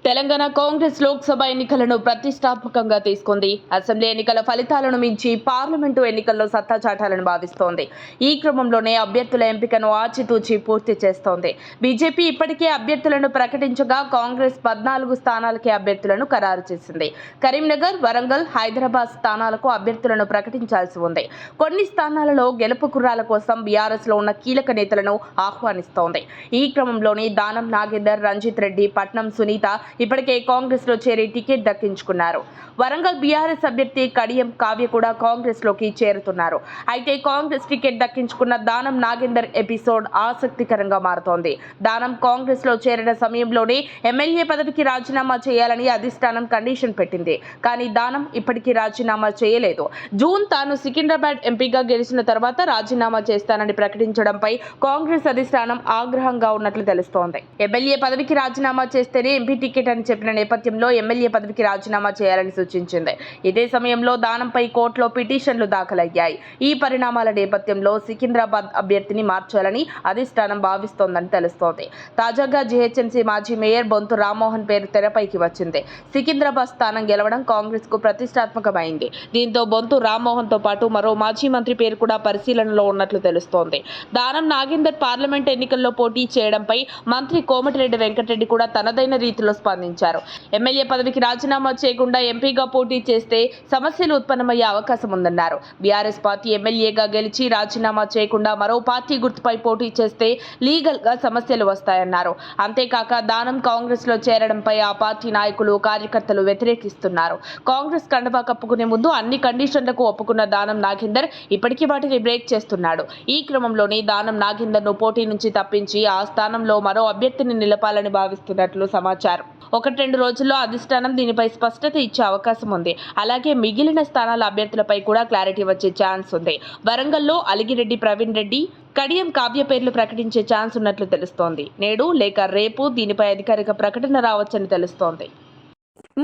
తెలంగాణ కాంగ్రెస్ లోక్సభ ఎన్నికలను ప్రతిష్టాత్మకంగా తీసుకుంది. అసెంబ్లీ ఎన్నికల ఫలితాలను మించి పార్లమెంటు ఎన్నికల్లో సత్తా చాటాలని భావిస్తోంది. ఈ క్రమంలోనే అభ్యర్థుల ఎంపికను ఆచితూచి పూర్తి చేస్తోంది. బీజేపీ ఇప్పటికే అభ్యర్థులను ప్రకటించగా కాంగ్రెస్ 14 స్థానాలకే అభ్యర్థులను ఖరారు చేసింది. కరీంనగర్, వరంగల్, హైదరాబాద్ స్థానాలకు అభ్యర్థులను ప్రకటించాల్సి ఉంది. కొన్ని స్థానాలలో గెలుపు కుర్రాల కోసం బీఆర్ఎస్ లో ఉన్న కీలక నేతలను ఆహ్వానిస్తోంది. ఈ క్రమంలోనే దానం నాగేందర్, రంజిత్ రెడ్డి, పట్నం సునీత ఇప్పటికే కాంగ్రెస్ లో చేరి టికెట్ దక్కించుకున్నారు. వరంగల్ బీఆర్ఎస్ అభ్యర్థి కడియం కావ్య కూడా కాంగ్రెస్ లోకి చేరుతున్నారు. అయితే కాంగ్రెస్ టికెట్ దక్కించుకున్న దానం నాగేందర్ ఎపిసోడ్ ఆసక్తికరంగా మారుతోంది. దానం కాంగ్రెస్ లో చేరిన సమయంలోనే ఎమ్మెల్యే పదవికి రాజీనామా చేయాలని అధిష్టానం కండిషన్ పెట్టింది. కానీ దానం ఇప్పటికీ రాజీనామా చేయలేదు. జూన్ తాను సికింద్రాబాద్ ఎంపీగా గెలిచిన తర్వాత రాజీనామా చేస్తానని ప్రకటించడంపై కాంగ్రెస్ అధిష్టానం ఆగ్రహంగా ఉన్నట్లు తెలుస్తోంది. ఎమ్మెల్యే పదవికి రాజీనామా చేస్తేనే ఎంపీ టికెట్ అని చెప్పిన నేపథ్యంలో ఎమ్మెల్యే పదవికి రాజీనామా చేయాలని సూచించింది. ఇదే సమయంలో దానంపై కోర్టులో పిటిషన్లు దాఖలయ్యాయి. ఈ పరిణామాల నేపథ్యంలో సికింద్రాబాద్ అభ్యర్థిని మార్చాలని అధిష్టానం భావిస్తోందని తెలుస్తోంది. తాజాగా జీహెచ్ఎంసీ మాజీ మేయర్ బొంతు రామ్మోహన్ పేరు తెరపైకి వచ్చింది. సికింద్రాబాద్ స్థానం గెలవడం కాంగ్రెస్ కు ప్రతిష్టాత్మకమైంది. దీంతో బొంతు రామ్మోహన్ తో పాటు మరో మాజీ మంత్రి పేరు కూడా పరిశీలనలో ఉన్నట్లు తెలుస్తోంది. దానం నాగేందర్ పార్లమెంట్ ఎన్నికల్లో పోటీ చేయడంపై మంత్రి కోమటిరెడ్డి వెంకటరెడ్డి కూడా తనదైన రీతిలో స్పందించారు. ఎమ్మెల్యే పదవికి రాజీనామా చేయకుండా ఎంపీగా పోటీ చేస్తే సమస్యలు ఉత్పన్నమయ్యే అవకాశం ఉందన్నారు. బీఆర్ఎస్ పార్టీ ఎమ్మెల్యేగా గెలిచి రాజీనామా చేయకుండా మరో పార్టీ గుర్తుపై పోటీ చేస్తే లీగల్ గా సమస్యలు వస్తాయన్నారు. అంతేకాక దానం కాంగ్రెస్ లో చేరడంపై ఆ పార్టీ నాయకులు, కార్యకర్తలు వ్యతిరేకిస్తున్నారు. కాంగ్రెస్ కండువా కప్పుకునే ముందు అన్ని కండిషన్లకు ఒప్పుకున్న దానం నాగేందర్ ఇప్పటికీ వాటిని బ్రేక్ చేస్తున్నాడు. ఈ క్రమంలోనే దానం నాగేందర్ ను పోటీ నుంచి తప్పించి ఆ స్థానంలో మరో అభ్యర్థిని నిలపాలని భావిస్తున్నట్లు సమాచారం. 1-2 రోజుల్లో అధిష్టానం దీనిపై స్పష్టత ఇచ్చే అవకాశం ఉంది. అలాగే మిగిలిన స్థానాల అభ్యర్థులపై కూడా క్లారిటీ వచ్చే ఛాన్స్ ఉంది. వరంగల్లో అలిగిరెడ్డి ప్రవీణ్ రెడ్డి, కడియం కావ్య పేర్లు ప్రకటించే ఛాన్స్ ఉన్నట్లు తెలుస్తోంది. నేడు లేక రేపు దీనిపై అధికారిక ప్రకటన రావచ్చని తెలుస్తోంది.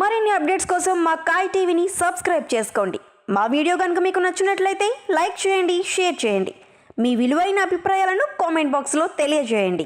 మరిన్ని అప్డేట్స్ కోసం మా కాయ్ టీవీని సబ్స్క్రైబ్ చేసుకోండి. మా వీడియో కనుక మీకు నచ్చినట్లయితే లైక్ చేయండి, షేర్ చేయండి. మీ విలువైన అభిప్రాయాలను కామెంట్ బాక్స్లో తెలియజేయండి.